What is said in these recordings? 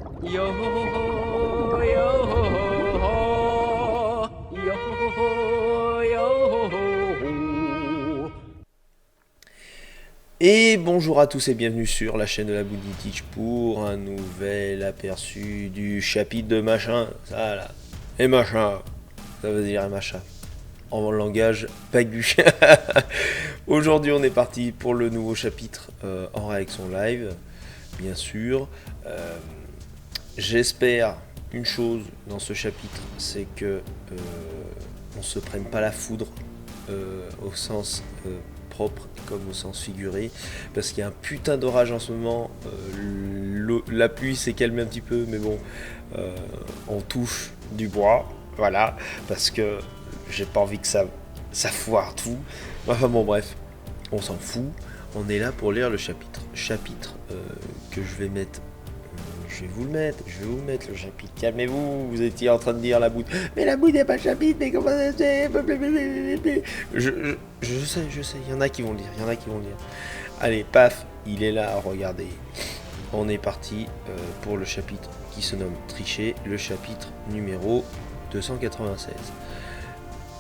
Yo ho ho ho, yo ho ho ho, yo ho ho ho, yo ho ho ho. Et bonjour à tous et bienvenue sur la chaîne de la Bouddhi Teach pour un nouvel aperçu du chapitre de machin. Ça là. Et machin. Ça veut dire machin. En langage pagu. Aujourd'hui on est parti pour le nouveau chapitre en réaction live. Bien sûr. J'espère une chose dans ce chapitre, c'est que on se prenne pas la foudre au sens propre comme au sens figuré, parce qu'il y a un putain d'orage en ce moment. La pluie s'est calmée un petit peu, mais bon, on touche du bois, voilà, parce que j'ai pas envie que ça foire tout. Enfin bon, bref, on s'en fout. On est là pour lire le chapitre que je vais mettre. Je vais vous le mettre le chapitre. Calmez-vous, vous étiez en train de dire la boute. Mais la boute n'est pas le chapitre, mais comment ça se fait? Je sais, il y en a qui vont le lire, Allez, paf, il est là, regardez. On est parti pour le chapitre qui se nomme Tricher, le chapitre numéro 296.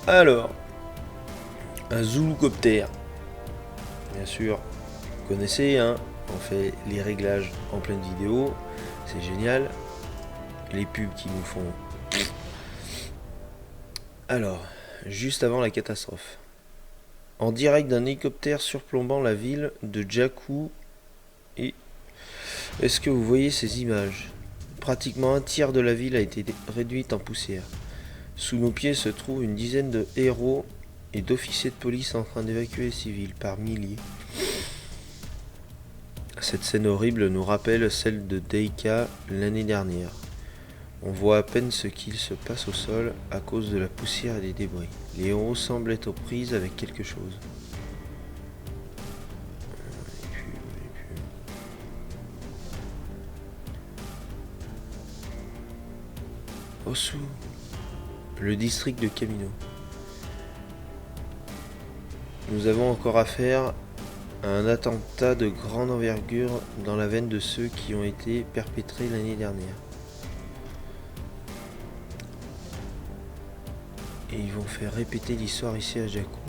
Alors, un Zoulocoptère. Bien sûr, vous connaissez, hein, on fait les réglages en pleine vidéo. C'est génial. Les pubs qui nous font. Alors, juste avant la catastrophe. En direct d'un hélicoptère surplombant la ville de Jakku. Et est-ce que vous voyez ces images? Pratiquement un tiers de la ville a été réduite en poussière. Sous nos pieds se trouvent une dizaine de héros et d'officiers de police en train d'évacuer les civils par milliers. Cette scène horrible nous rappelle celle de Deika l'année dernière. On voit à peine ce qu'il se passe au sol à cause de la poussière et des débris. Les héros semblent être aux prises avec quelque chose. Osu, le district de Kamino. Nous avons encore affaire à un attentat de grande envergure dans la veine de ceux qui ont été perpétrés l'année dernière. Et ils vont faire répéter l'histoire ici à Jakku.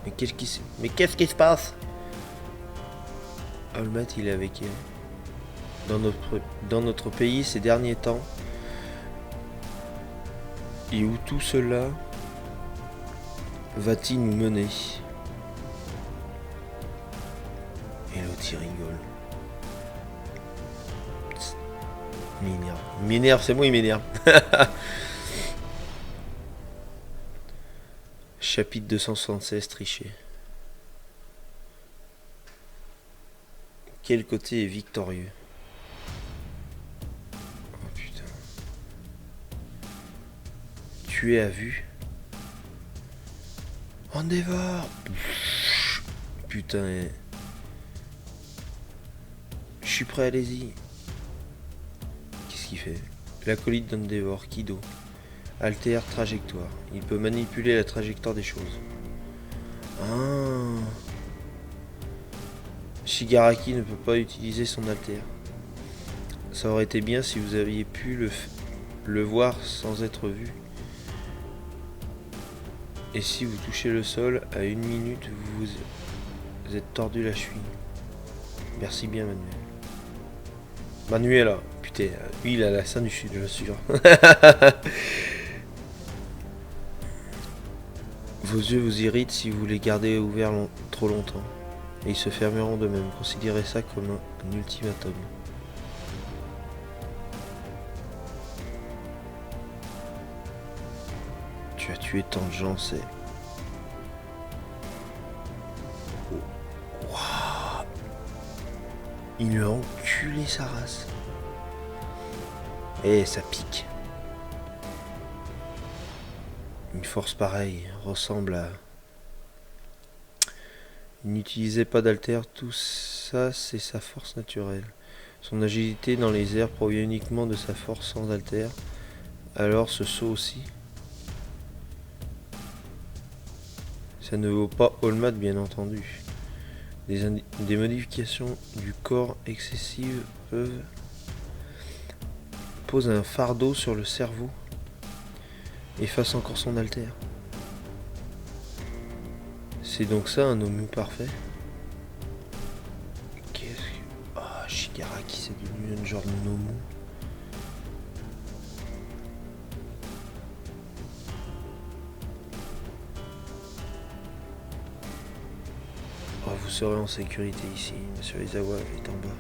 Mais qu'est-ce qui se passe? Olmat, il est avec elle. Dans notre pays ces derniers temps. Et où tout cela va-t-il nous mener? Et l'autre il rigole. Il m'énerve, c'est moi il m'énerve. Chapitre 276, Tricher. Quel côté est victorieux? Oh putain. Tuer à vue. On dévore. Putain. Je suis prêt, allez-y. Qu'est-ce qu'il fait? L'acolyte d'Endeavor, Kido. Alter trajectoire. Il peut manipuler la trajectoire des choses. Ah. Shigaraki ne peut pas utiliser son alter. Ça aurait été bien si vous aviez pu le voir sans être vu. Et si vous touchez le sol, à 1 minute, vous êtes tordu la cheville. Merci bien, Manuel. Manuel, putain, lui, il a l'accent du sud, je suis sûr. Vos yeux vous irritent si vous les gardez ouverts trop longtemps. Et ils se fermeront de même. Considérez ça comme un ultimatum. Tu as tué tant de gens, c'est... Waouh. Il lui a enculé sa race. Et ça pique. Une force pareille ressemble à... Il n'utilisait pas d'alter, tout ça c'est sa force naturelle. Son agilité dans les airs provient uniquement de sa force sans alter. Alors ce saut aussi. Ça ne vaut pas Olmat bien entendu. Des modifications du corps excessives peuvent pose un fardeau sur le cerveau et fasse encore son alter. C'est donc ça un Nomu parfait? Qu'est-ce que... Ah, Shigaraki c'est devenu un genre de Nomu. Oh, vous serez en sécurité ici, Monsieur Aizawa est en bas.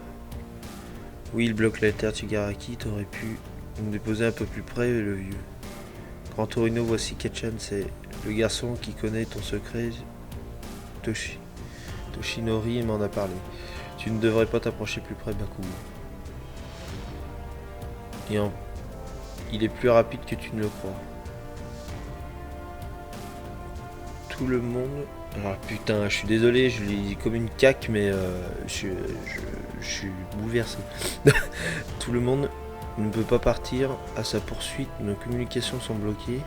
Oui, il bloque la terre Shigaraki, t'aurais pu nous déposer un peu plus près, le vieux. Grand Torino, voici Ketchan, c'est le garçon qui connaît ton secret. Toshinori m'en a parlé. Tu ne devrais pas t'approcher plus près, Bakugo. Il est plus rapide que tu ne le crois. Tout le monde... Ah putain, je suis désolé, je l'ai dit comme une caque, mais je suis bouleversé. Tout le monde ne peut pas partir à sa poursuite, nos communications sont bloquées.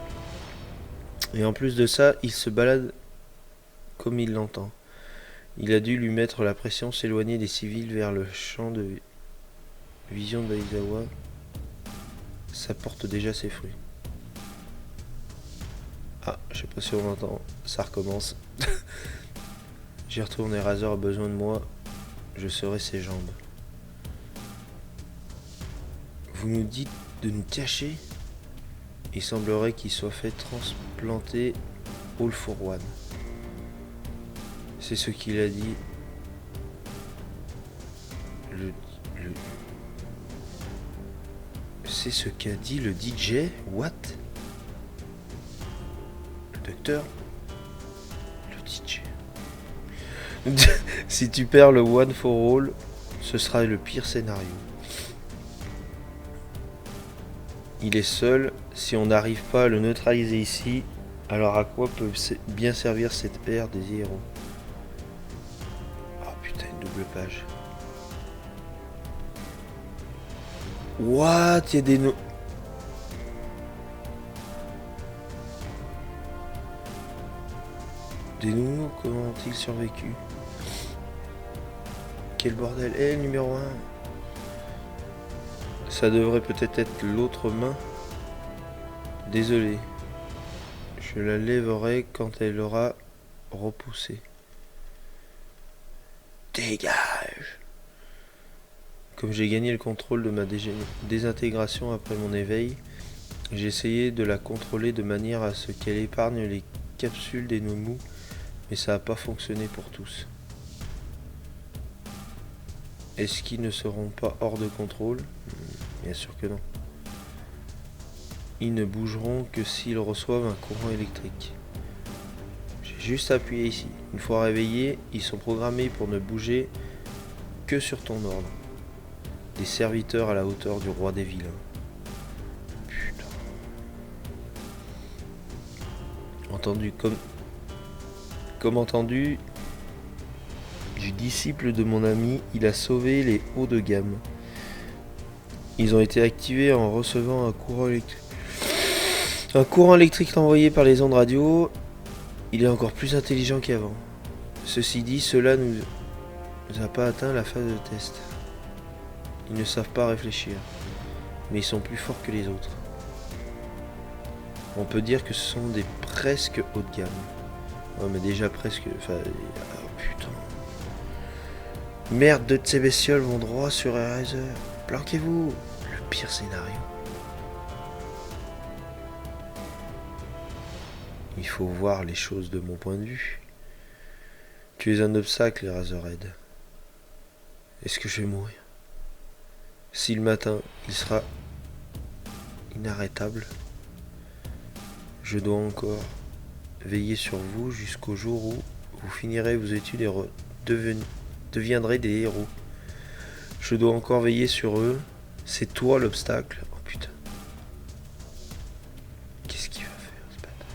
Et en plus de ça, il se balade comme il l'entend. Il a dû lui mettre la pression, s'éloigner des civils vers le champ de vision d'Aizawa. Ça porte déjà ses fruits. Ah, je sais pas si on entend, ça recommence. J'y retourne et Razor a besoin de moi, je serai ses jambes. Vous nous dites de nous cacher? Il semblerait qu'il soit fait transplanter All for One. C'est ce qu'il a dit. C'est ce qu'a dit le DJ? What? Le docteur? Le DJ. Si tu perds le One for All, ce sera le pire scénario. Il est seul. Si on n'arrive pas à le neutraliser ici, alors à quoi peut bien servir cette ère des héros? Oh putain, une double page. What? Il y a des noms. Des nouveaux, comment ont-ils survécu? Quel bordel. Numéro 1. Ça devrait peut-être être l'autre main. Désolé. Je la lèverai quand elle aura repoussé. Dégage! Comme j'ai gagné le contrôle de ma désintégration après mon éveil, j'ai essayé de la contrôler de manière à ce qu'elle épargne les capsules des Nomu, mais ça n'a pas fonctionné pour tous. Est-ce qu'ils ne seront pas hors de contrôle? Bien sûr que non. Ils ne bougeront que s'ils reçoivent un courant électrique. J'ai juste appuyé ici. Une fois réveillés, ils sont programmés pour ne bouger que sur ton ordre. Des serviteurs à la hauteur du roi des vilains. Putain. Entendu comme entendu du disciple de mon ami, il a sauvé les hauts de gamme. Ils ont été activés en recevant un courant électrique. Un courant électrique envoyé par les ondes radio. Il est encore plus intelligent qu'avant. Ceci dit, cela nous a pas atteint la phase de test. Ils ne savent pas réfléchir, mais ils sont plus forts que les autres. On peut dire que ce sont des presque haut de gamme. Ouais, mais déjà presque... Enfin... Oh putain. Merde, deux de ces bestioles vont droit sur Eraser. Planquez-vous. Le pire scénario. Il faut voir les choses de mon point de vue. Tu es un obstacle, Eraserhead. Est-ce que je vais mourir? Si le matin, il sera inarrêtable, je dois encore veiller sur vous jusqu'au jour où vous finirez vos études et deviendrez des héros. Je dois encore veiller sur eux. C'est toi l'obstacle. Oh putain. Qu'est-ce qu'il va faire, ce bâtard?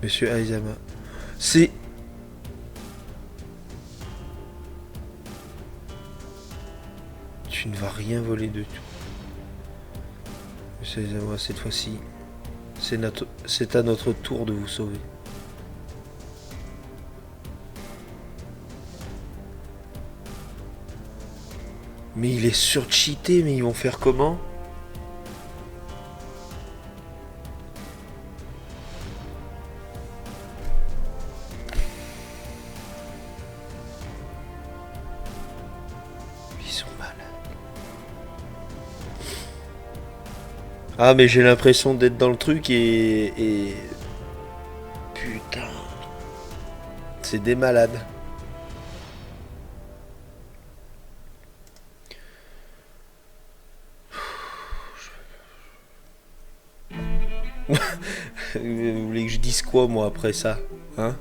Monsieur Aizama. C'est... Tu ne vas rien voler de tout. Monsieur Aizama, cette fois-ci, C'est à notre tour de vous sauver. Mais il est surcheaté, mais ils vont faire comment? Ils sont malades. Ah mais j'ai l'impression d'être dans le truc et... Putain. C'est des malades. Vous voulez que je dise quoi moi après ça, hein?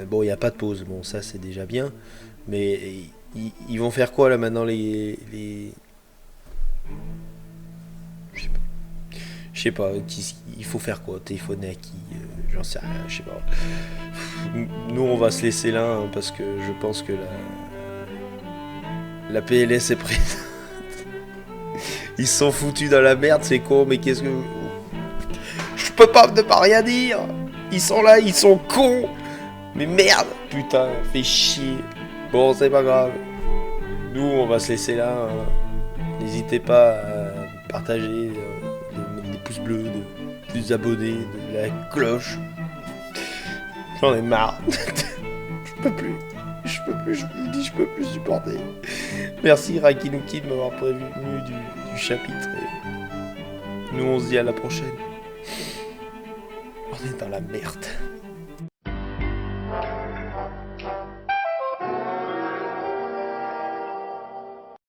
Bon, il n'y a pas de pause, bon ça c'est déjà bien. Mais ils vont faire quoi là maintenant les... Je sais pas, il faut faire quoi? Téléphoner à qui? J'en sais rien, je sais pas. Nous on va se laisser là hein, parce que je pense que la PLS est prise. Ils se sont foutus dans la merde, c'est con, mais qu'est-ce que... Je peux pas ne pas rien dire. Ils sont là, ils sont cons. Mais merde, putain, fait chier. Bon, c'est pas grave. Nous, on va se laisser là. Hein. N'hésitez pas à partager, des pouces bleus, de vous abonner, de la cloche. J'en ai marre. Je peux plus. Je vous dis, je peux plus supporter. Merci Rakinuki de m'avoir prévenu du chapitre. Et nous, on se dit à la prochaine. On est dans la merde.